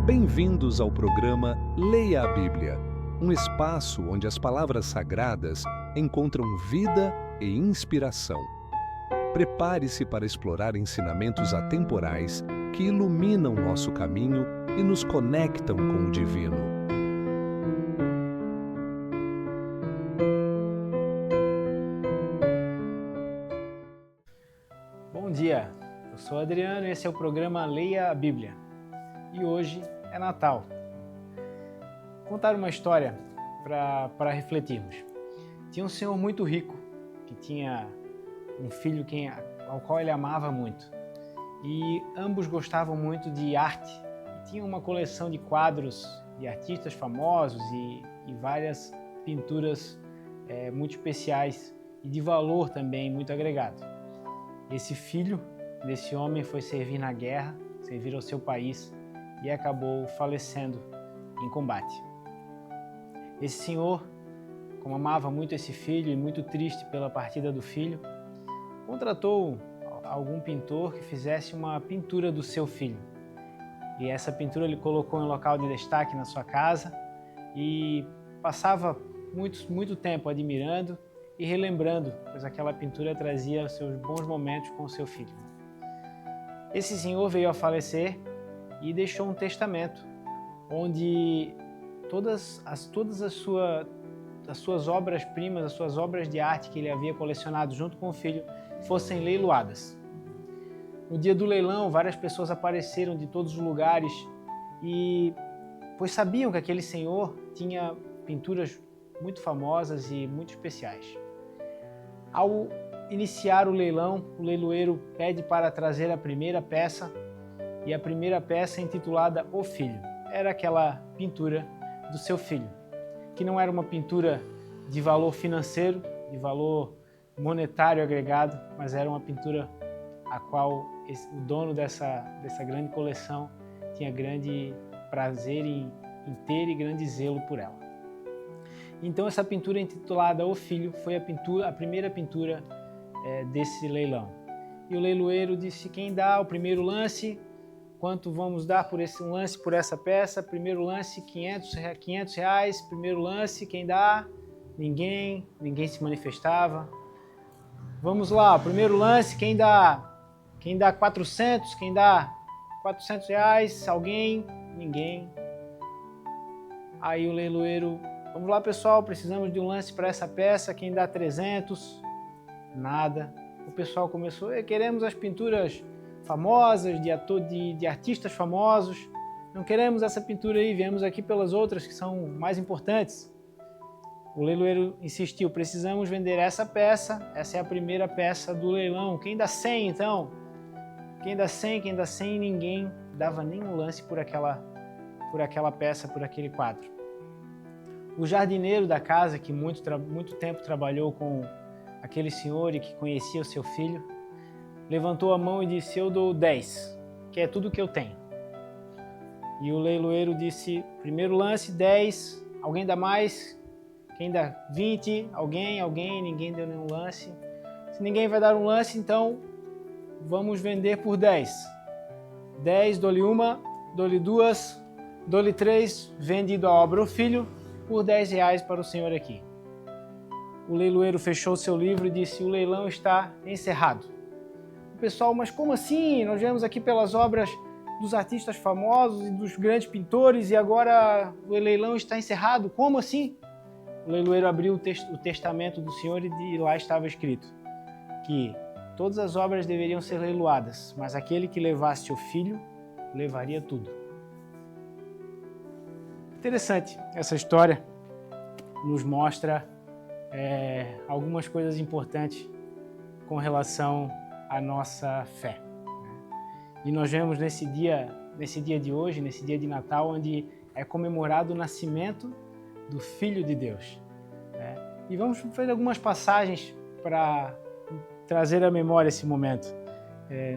Bem-vindos ao programa Leia a Bíblia, um espaço onde as palavras sagradas encontram vida e inspiração. Prepare-se para explorar ensinamentos atemporais que iluminam nosso caminho e nos conectam com o divino. Bom dia, eu sou Adriano e esse é o programa Leia a Bíblia. E hoje é Natal. Vou contar uma história para refletirmos. Tinha um senhor muito rico que tinha um filho ao qual ele amava muito. E ambos gostavam muito de arte e tinham uma coleção de quadros de artistas famosos e várias pinturas muito especiais e de valor também muito agregado. Esse filho desse homem foi servir na guerra, servir ao seu país e acabou falecendo em combate. Esse senhor, como amava muito esse filho e muito triste pela partida do filho, contratou algum pintor que fizesse uma pintura do seu filho. E essa pintura ele colocou em local de destaque na sua casa e passava muito tempo admirando e relembrando, pois aquela pintura trazia seus bons momentos com o seu filho. Esse senhor veio a falecer e deixou um testamento onde todas as suas obras-primas, as suas obras de arte que ele havia colecionado junto com o filho fossem leiloadas. No dia do leilão, várias pessoas apareceram de todos os lugares pois sabiam que aquele senhor tinha pinturas muito famosas e muito especiais. Ao iniciar o leilão, o leiloeiro pede para trazer a primeira peça, e a primeira peça intitulada O Filho. Era aquela pintura do seu filho, que não era uma pintura de valor financeiro, de valor monetário agregado, mas era uma pintura a qual o dono dessa grande coleção tinha grande prazer em ter e grande zelo por ela. Então essa pintura intitulada O Filho foi a primeira pintura desse leilão. E o leiloeiro disse: quem dá o primeiro lance, quanto vamos dar por esse lance, por essa peça? Primeiro lance, R$500. Primeiro lance, quem dá? Ninguém se manifestava. Vamos lá, primeiro lance, quem dá 400? Quem dá R$400? Alguém? Ninguém. Aí o leiloeiro: vamos lá, pessoal, precisamos de um lance para essa peça, quem dá 300? Nada. O pessoal começou: queremos as pinturas famosas, de artistas famosos, não queremos essa pintura aí, viemos aqui pelas outras que são mais importantes. O leiloeiro insistiu: precisamos vender essa peça, essa é a primeira peça do leilão, quem dá 100 então? Quem dá 100? Ninguém dava nenhum lance por aquela peça, por aquele quadro. O jardineiro da casa, que muito tempo trabalhou com aquele senhor e que conhecia o seu filho, levantou a mão e disse: eu dou 10, que é tudo que eu tenho. E o leiloeiro disse: primeiro lance, 10, alguém dá mais? Quem dá 20? Alguém? Ninguém deu nenhum lance. Se ninguém vai dar um lance, então vamos vender por 10. 10, dou-lhe uma, dou-lhe duas, dou-lhe 3, vendido a obra O Filho por R$10 para o senhor aqui. O leiloeiro fechou seu livro e disse: o leilão está encerrado. O pessoal: mas como assim? Nós viemos aqui pelas obras dos artistas famosos e dos grandes pintores e agora o leilão está encerrado? Como assim? O leiloeiro abriu o testamento do senhor e lá estava escrito que todas as obras deveriam ser leiloadas, mas aquele que levasse o filho levaria tudo. Interessante, essa história nos mostra algumas coisas importantes com relação à nossa fé. E nós vemos nesse dia de hoje, nesse dia de Natal, onde é comemorado o nascimento do Filho de Deus. E vamos fazer algumas passagens para trazer à memória esse momento.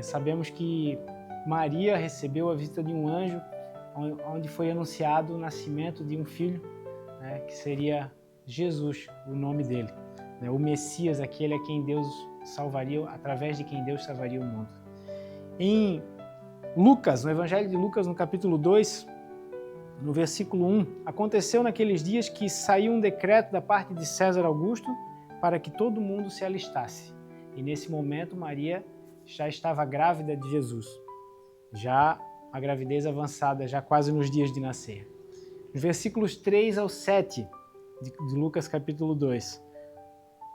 Sabemos que Maria recebeu a visita de um anjo, onde foi anunciado o nascimento de um filho, que seria Jesus, o nome dele. O Messias, aquele a quem Deus salvaria, através de quem Deus salvaria o mundo. Em Lucas, no Evangelho de Lucas, no capítulo 2, no versículo 1, aconteceu naqueles dias que saiu um decreto da parte de César Augusto para que todo mundo se alistasse. E nesse momento Maria já estava grávida de Jesus, já a gravidez avançada, já quase nos dias de nascer. Nos versículos 3 ao 7 de Lucas capítulo 2,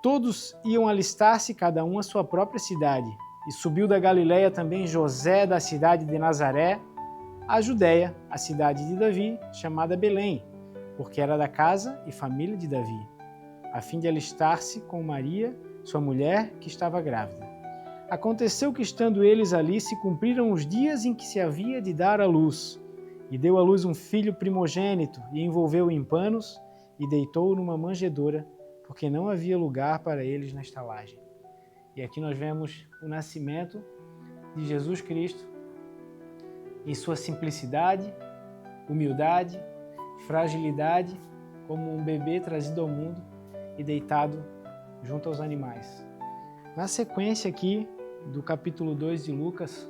todos iam alistar-se, cada um à sua própria cidade. E subiu da Galileia também José da cidade de Nazaré, a Judéia, a cidade de Davi, chamada Belém, porque era da casa e família de Davi, a fim de alistar-se com Maria, sua mulher, que estava grávida. Aconteceu que, estando eles ali, se cumpriram os dias em que se havia de dar à luz, e deu à luz um filho primogênito, e envolveu-o em panos, e deitou-o numa manjedoura, porque não havia lugar para eles na estalagem. E aqui nós vemos o nascimento de Jesus Cristo, em sua simplicidade, humildade, fragilidade, como um bebê trazido ao mundo e deitado junto aos animais. Na sequência aqui do capítulo 2 de Lucas,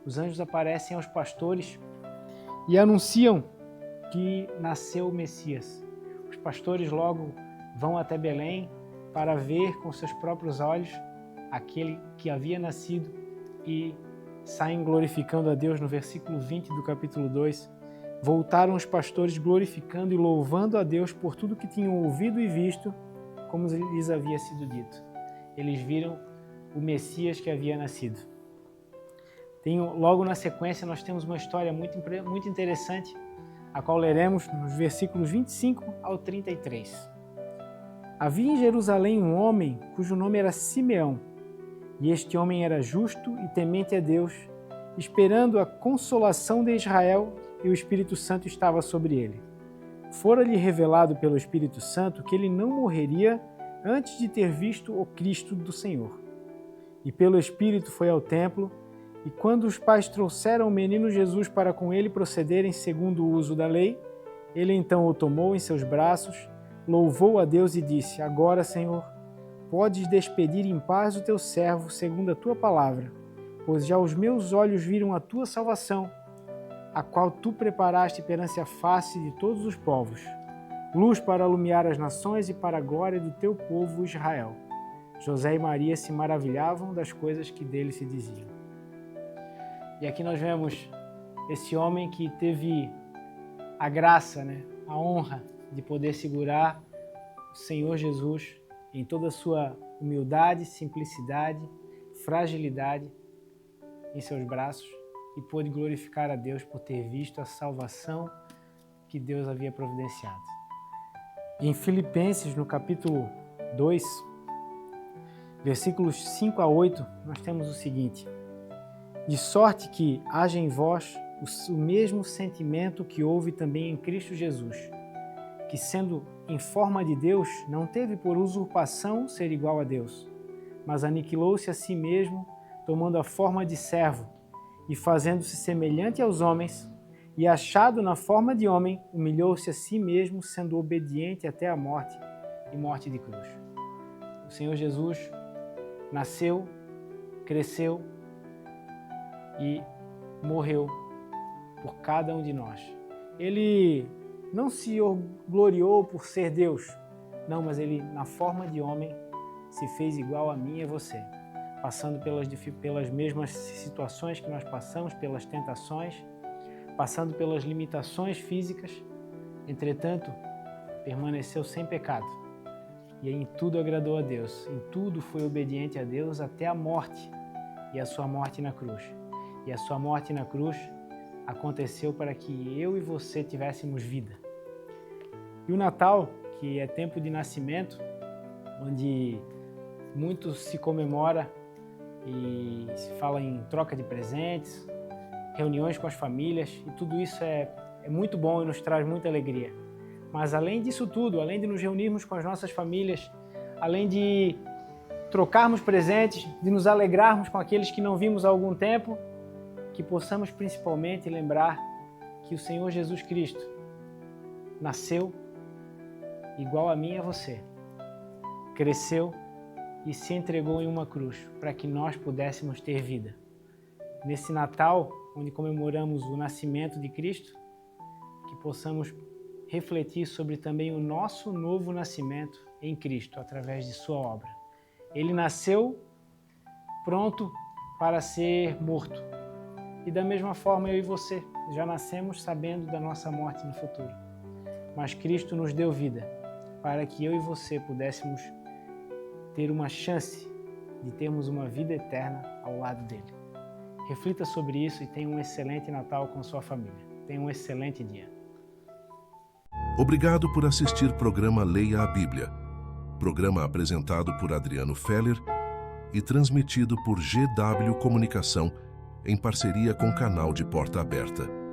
os anjos aparecem aos pastores e anunciam que nasceu o Messias. Os pastores logo vão até Belém para ver com seus próprios olhos aquele que havia nascido e saem glorificando a Deus. No versículo 20 do capítulo 2, voltaram os pastores glorificando e louvando a Deus por tudo que tinham ouvido e visto, como lhes havia sido dito. Eles viram o Messias que havia nascido. Logo na sequência nós temos uma história muito interessante, a qual leremos nos versículos 25 ao 33. Havia em Jerusalém um homem cujo nome era Simeão, e este homem era justo e temente a Deus, esperando a consolação de Israel, e o Espírito Santo estava sobre ele. Fora-lhe revelado pelo Espírito Santo que ele não morreria antes de ter visto o Cristo do Senhor. E pelo Espírito foi ao templo, e quando os pais trouxeram o menino Jesus para com ele procederem segundo o uso da lei, ele então o tomou em seus braços, louvou a Deus e disse: Agora, Senhor, podes despedir em paz o teu servo segundo a tua palavra, pois já os meus olhos viram a tua salvação, a qual tu preparaste perante a face de todos os povos, luz para alumiar as nações e para a glória do teu povo Israel. José e Maria se maravilhavam das coisas que dele se diziam. E aqui nós vemos esse homem que teve a graça, a honra de poder segurar o Senhor Jesus em toda a sua humildade, simplicidade, fragilidade em seus braços, e pôde glorificar a Deus por ter visto a salvação que Deus havia providenciado. Em Filipenses, no capítulo 2, versículos 5 a 8, nós temos o seguinte: De sorte que haja em vós o mesmo sentimento que houve também em Cristo Jesus, que, sendo em forma de Deus, não teve por usurpação ser igual a Deus, mas aniquilou-se a si mesmo, tomando a forma de servo, e fazendo-se semelhante aos homens, e achado na forma de homem, humilhou-se a si mesmo, sendo obediente até a morte, e morte de cruz. O Senhor Jesus nasceu, cresceu e morreu por cada um de nós. Ele não se gloriou por ser Deus, não, mas ele, na forma de homem, se fez igual a mim e a você, passando pelas mesmas situações que nós passamos, pelas tentações, passando pelas limitações físicas. Entretanto, permaneceu sem pecado e em tudo agradou a Deus, em tudo foi obediente a Deus até a morte, e a sua morte na cruz. E a sua morte na cruz aconteceu para que eu e você tivéssemos vida. E o Natal, que é tempo de nascimento, onde muito se comemora e se fala em troca de presentes, reuniões com as famílias, e tudo isso é muito bom e nos traz muita alegria. Mas além disso tudo, além de nos reunirmos com as nossas famílias, além de trocarmos presentes, de nos alegrarmos com aqueles que não vimos há algum tempo, que possamos principalmente lembrar que o Senhor Jesus Cristo nasceu igual a mim e a você, cresceu e se entregou em uma cruz para que nós pudéssemos ter vida. Nesse Natal, onde comemoramos o nascimento de Cristo, que possamos refletir sobre também o nosso novo nascimento em Cristo, através de sua obra. Ele nasceu pronto para ser morto. E da mesma forma eu e você já nascemos sabendo da nossa morte no futuro. Mas Cristo nos deu vida para que eu e você pudéssemos ter uma chance de termos uma vida eterna ao lado dele. Reflita sobre isso e tenha um excelente Natal com sua família. Tenha um excelente dia. Obrigado por assistir o programa Leia a Bíblia. Programa apresentado por Adriano Feller e transmitido por GW Comunicação em parceria com o canal de Porta Aberta.